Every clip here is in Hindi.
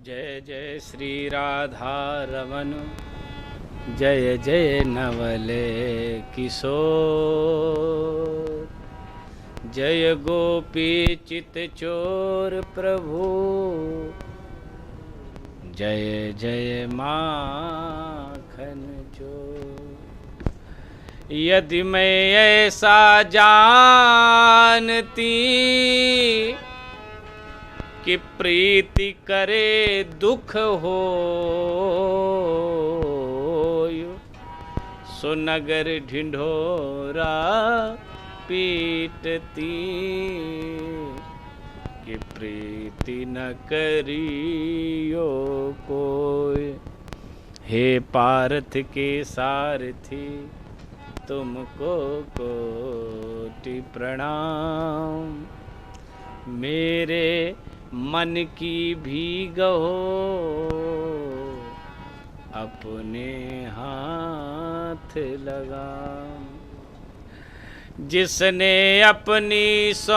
जय जय श्री राधा रमन, जय जय नवले किशोर, जय गोपी चित चोर प्रभु, जय जय माखन चोर। यदि मैं ऐसा जानती कि प्रीति करे दुख हो, सो नगर ढिंढोरा पीटती, कि प्रीति न करियो कोई। हे पार्थ के सारथी तुमको कोटि प्रणाम, मेरे मन की भीगहो अपने हाथ लगा। जिसने अपनी सौंप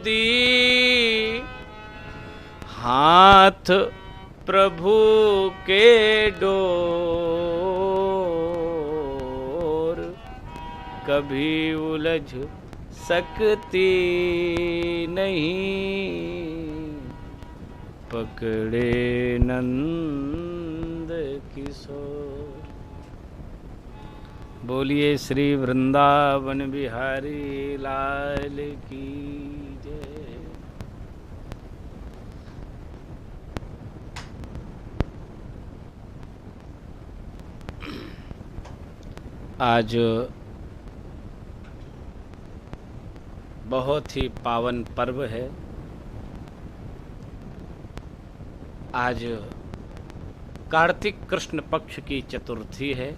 दी हाथ प्रभु के डोर, कभी उलझ सकती नहीं, पकड़े नंद किशोर। बोलिए श्री वृंदावन बिहारी लाल की जय। आज बहुत ही पावन पर्व है। आज कार्तिक कृष्ण पक्ष की चतुर्थी है।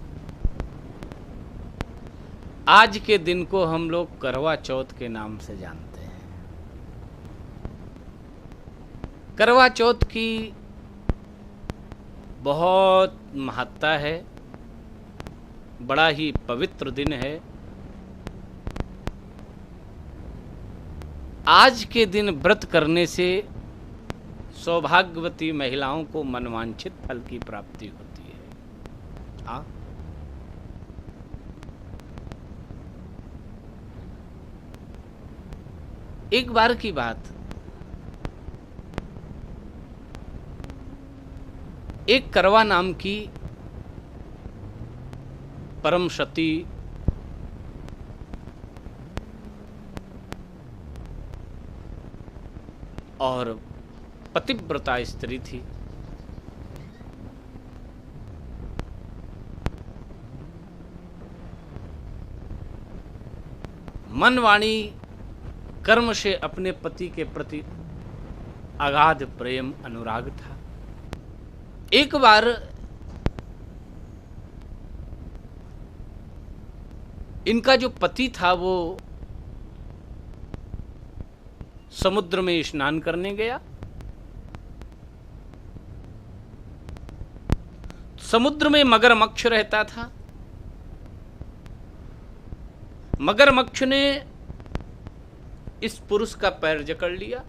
आज के दिन को हम लोग करवा चौथ के नाम से जानते हैं। करवा चौथ की बहुत महत्ता है, बड़ा ही पवित्र दिन है। आज के दिन व्रत करने से सौभाग्यवती महिलाओं को मनवांछित फल की प्राप्ति होती है। हाँ, एक बार की बात, एक करवा नाम की परम सती और पतिव्रता स्त्री थी। मन वाणी कर्म से अपने पति के प्रति अगाध प्रेम अनुराग था। एक बार इनका जो पति था वो समुद्र में स्नान करने गया। समुद्र में मगरमच्छ रहता था। मगरमच्छ ने इस पुरुष का पैर जकड़ लिया।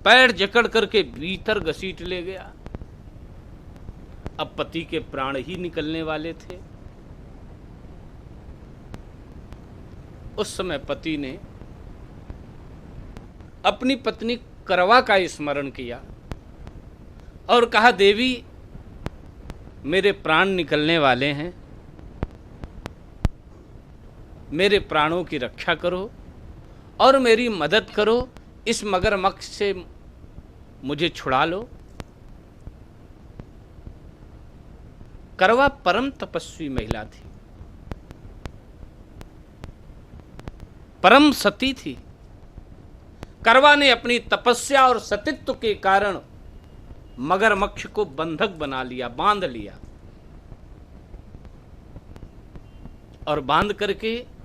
पैर जकड़ करके भीतर घसीट ले गया। अब पति के प्राण ही निकलने वाले थे। उस समय पति ने अपनी पत्नी करवा का स्मरण किया और कहा, देवी मेरे प्राण निकलने वाले हैं, मेरे प्राणों की रक्षा करो और मेरी मदद करो, इस मगरमच्छ से मुझे छुड़ा लो। करवा परम तपस्वी महिला थी, परम सती थी। करवा ने अपनी तपस्या और सतीत्व के कारण मगरमच्छ को बंधक बना लिया, बांध लिया और बांध करके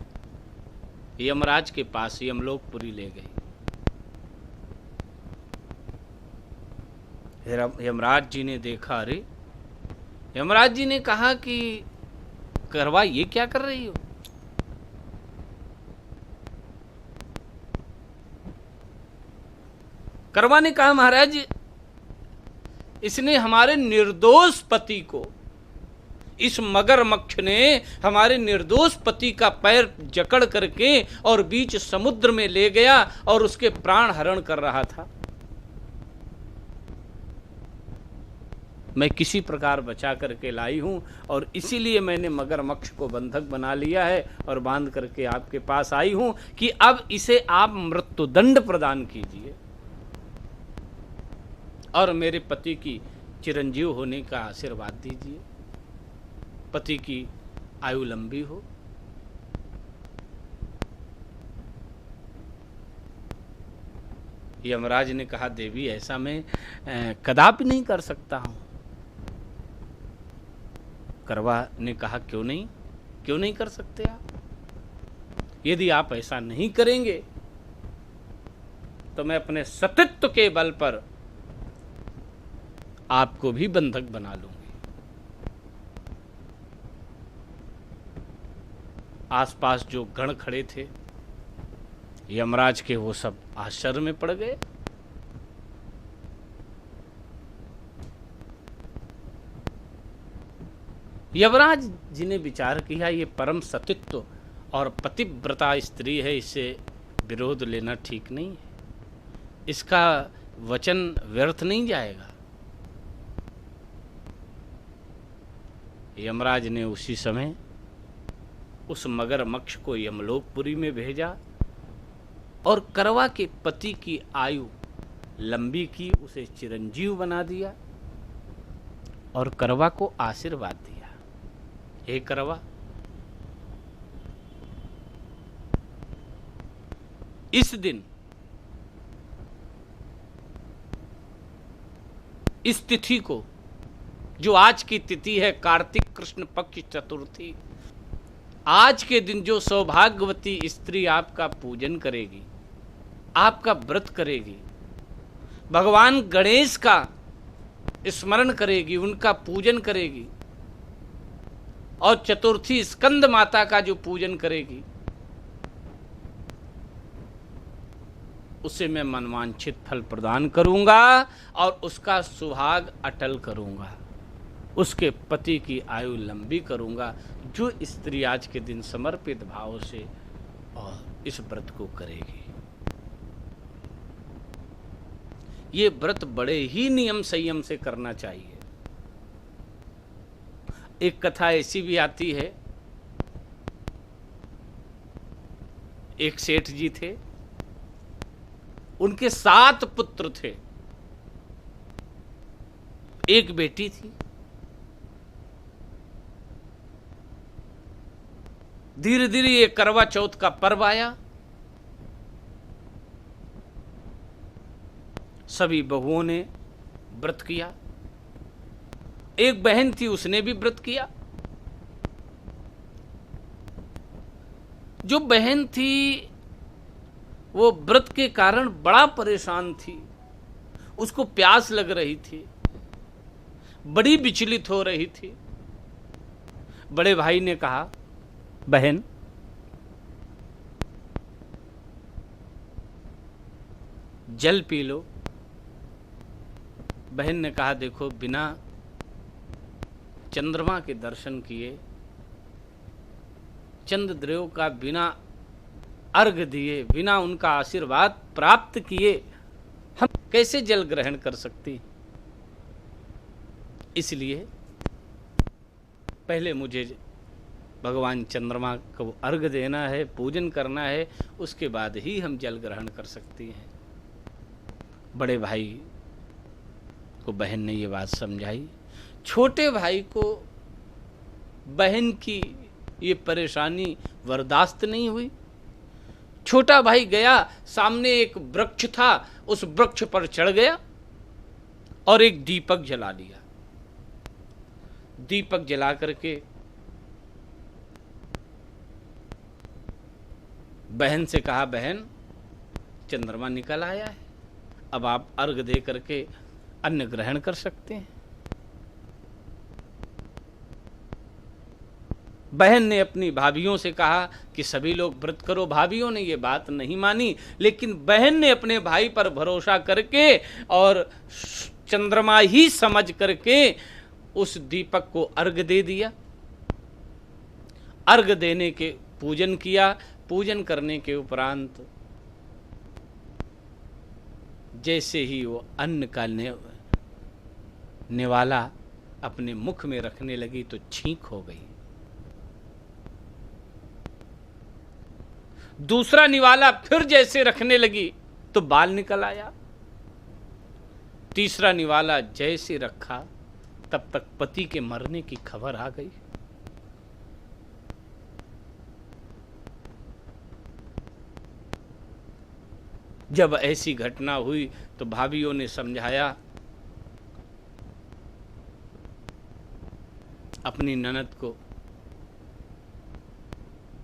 यमराज के पास यमलोकपुरी ले गई। यमराज जी ने देखा, अरे, यमराज जी ने कहा कि करवा ये क्या कर रही हो? करवा ने कहा महाराज इसने हमारे निर्दोष पति को, इस मगरमच्छ ने हमारे निर्दोष पति का पैर जकड़ करके और बीच समुद्र में ले गया और उसके प्राण हरण कर रहा था। मैं किसी प्रकार बचा करके लाई हूं और इसीलिए मैंने मगरमच्छ को बंधक बना लिया है और बांध करके आपके पास आई हूं कि अब इसे आप मृत्युदंड प्रदान कीजिए और मेरे पति की चिरंजीव होने का आशीर्वाद दीजिए, पति की आयु लंबी हो। यमराज ने कहा देवी ऐसा मैं कदापि नहीं कर सकता हूं। करवा ने कहा क्यों नहीं कर सकते आप? यदि आप ऐसा नहीं करेंगे तो मैं अपने सतीत्व के बल पर आपको भी बंधक बना लूंगी। आसपास जो गण खड़े थे यमराज के, वो सब आश्चर्य में पड़ गए। यमराज जी ने विचार किया ये परम सतीत्व और पतिव्रता स्त्री है, इससे विरोध लेना ठीक नहीं है, इसका वचन व्यर्थ नहीं जाएगा। यमराज ने उसी समय उस मगरमच्छ को यमलोकपुरी में भेजा और करवा के पति की आयु लंबी की, उसे चिरंजीव बना दिया और करवा को आशीर्वाद दिया। हे करवा, इस दिन इस तिथि को, जो आज की तिथि है कार्तिक कृष्ण पक्ष चतुर्थी, आज के दिन जो सौभाग्यवती स्त्री आपका पूजन करेगी, आपका व्रत करेगी, भगवान गणेश का स्मरण करेगी, उनका पूजन करेगी और चतुर्थी स्कंद माता का जो पूजन करेगी, उसे मैं मनवांछित फल प्रदान करूंगा और उसका सुहाग अटल करूंगा, उसके पति की आयु लंबी करूंगा, जो स्त्री आज के दिन समर्पित भाव से और इस व्रत को करेगी। ये व्रत बड़े ही नियम संयम से करना चाहिए। एक कथा ऐसी भी आती है, एक सेठ जी थे, उनके 7 पुत्र थे, एक बेटी थी। धीरे धीरे ये करवा चौथ का पर्व आया, सभी बहुओं ने व्रत किया। एक बहन थी, उसने भी व्रत किया। जो बहन थी वो व्रत के कारण बड़ा परेशान थी, उसको प्यास लग रही थी, बड़ी विचलित हो रही थी। बड़े भाई ने कहा बहन जल पी लो। बहन ने कहा देखो, बिना चंद्रमा के दर्शन किए, चंद्रदेव का बिना अर्घ दिए, बिना उनका आशीर्वाद प्राप्त किए हम कैसे जल ग्रहण कर सकती। इसलिए पहले मुझे भगवान चंद्रमा को अर्घ देना है, पूजन करना है, उसके बाद ही हम जल ग्रहण कर सकती हैं। बड़े भाई को बहन ने ये बात समझाई। छोटे भाई को बहन की ये परेशानी बर्दाश्त नहीं हुई। छोटा भाई गया, सामने एक वृक्ष था, उस वृक्ष पर चढ़ गया और एक दीपक जला लिया। दीपक जला करके बहन से कहा बहन चंद्रमा निकल आया है, अब आप अर्घ दे करके अन्न ग्रहण कर सकते हैं। बहन ने अपनी भाभीियों से कहा कि सभी लोग व्रत करो। भाभीियों ने ये बात नहीं मानी, लेकिन बहन ने अपने भाई पर भरोसा करके और चंद्रमा ही समझ करके उस दीपक को अर्घ दे दिया। अर्घ देने के पूजन किया। पूजन करने के उपरांत जैसे ही वो अन्न का निवाला अपने मुख में रखने लगी तो छींक हो गई। दूसरा निवाला फिर जैसे रखने लगी तो बाल निकल आया। तीसरा निवाला जैसे रखा तब तक पति के मरने की खबर आ गई। जब ऐसी घटना हुई तो भाभीियों ने समझाया अपनी ननद को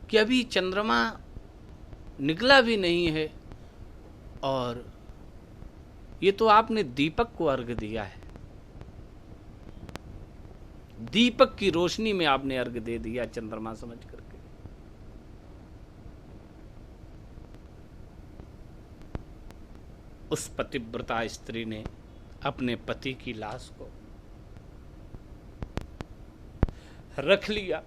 कि अभी चंद्रमा निकला भी नहीं है और ये तो आपने दीपक को अर्घ दिया है, दीपक की रोशनी में आपने अर्घ दे दिया चंद्रमा समझ करके। उस पतिव्रता स्त्री ने अपने पति की लाश को रख लिया।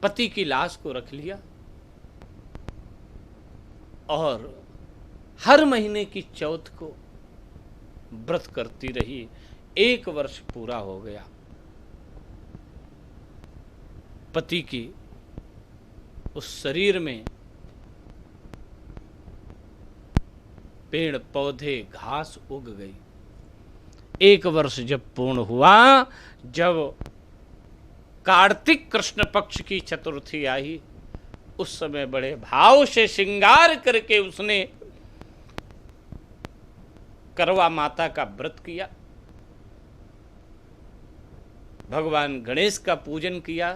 पति की लाश को रख लिया और हर महीने की चौथ को व्रत करती रही। 1 वर्ष पूरा हो गया। पति की उस शरीर में पेड़ पौधे घास उग गई। 1 वर्ष जब पूर्ण हुआ, जब कार्तिक कृष्ण पक्ष की चतुर्थी आई, उस समय बड़े भाव से श्रृंगार करके उसने करवा माता का व्रत किया, भगवान गणेश का पूजन किया,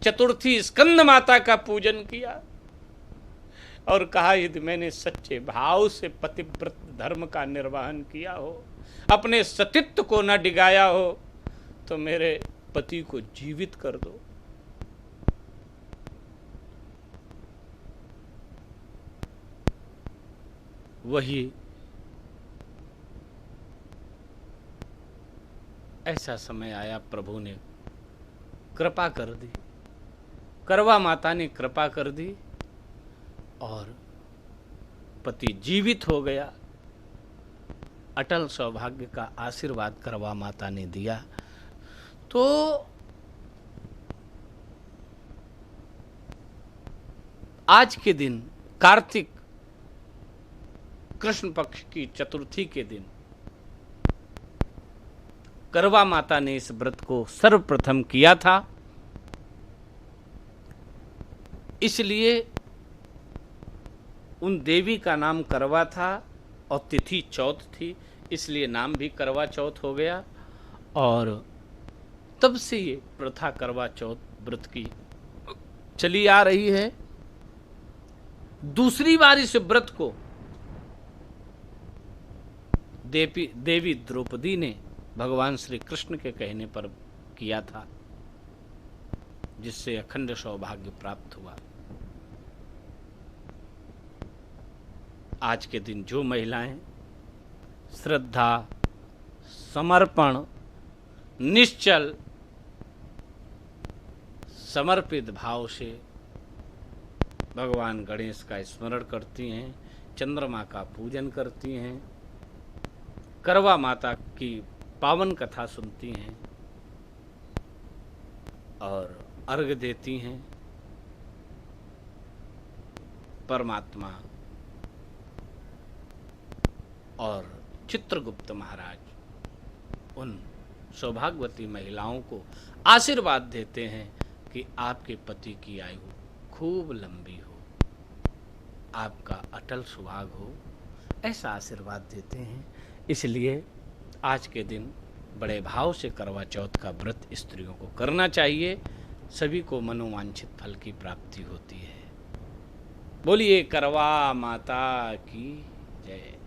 चतुर्थी स्कंद माता का पूजन किया और कहा यदि मैंने सच्चे भाव से पतिव्रत धर्म का निर्वहन किया हो, अपने सतीत्व को न डिगाया हो, तो मेरे पति को जीवित कर दो। वही ऐसा समय आया, प्रभु ने कृपा कर दी, करवा माता ने कृपा कर दी और पति जीवित हो गया। अटल सौभाग्य का आशीर्वाद करवा माता ने दिया। तो आज के दिन कार्तिक कृष्ण पक्ष की चतुर्थी के दिन करवा माता ने इस व्रत को सर्वप्रथम किया था, इसलिए उन देवी का नाम करवा था और तिथि चौथ थी, इसलिए नाम भी करवा चौथ हो गया। और तब से ये प्रथा करवा चौथ व्रत की चली आ रही है। दूसरी बार इस व्रत को देवी द्रौपदी ने भगवान श्री कृष्ण के कहने पर किया था, जिससे अखंड सौभाग्य प्राप्त हुआ। आज के दिन जो महिलाएं श्रद्धा, समर्पण, निश्चल, समर्पित भाव से भगवान गणेश का स्मरण करती हैं, चंद्रमा का पूजन करती हैं, करवा माता की पावन कथा सुनती हैं और अर्घ देती हैं, परमात्मा और चित्रगुप्त महाराज उन सौभाग्यवती महिलाओं को आशीर्वाद देते हैं कि आपके पति की आयु खूब लंबी हो, आपका अटल सुहाग हो, ऐसा आशीर्वाद देते हैं। इसलिए आज के दिन बड़े भाव से करवा चौथ का व्रत स्त्रियों को करना चाहिए, सभी को मनोवांछित फल की प्राप्ति होती है। बोलिए करवा माता की जय।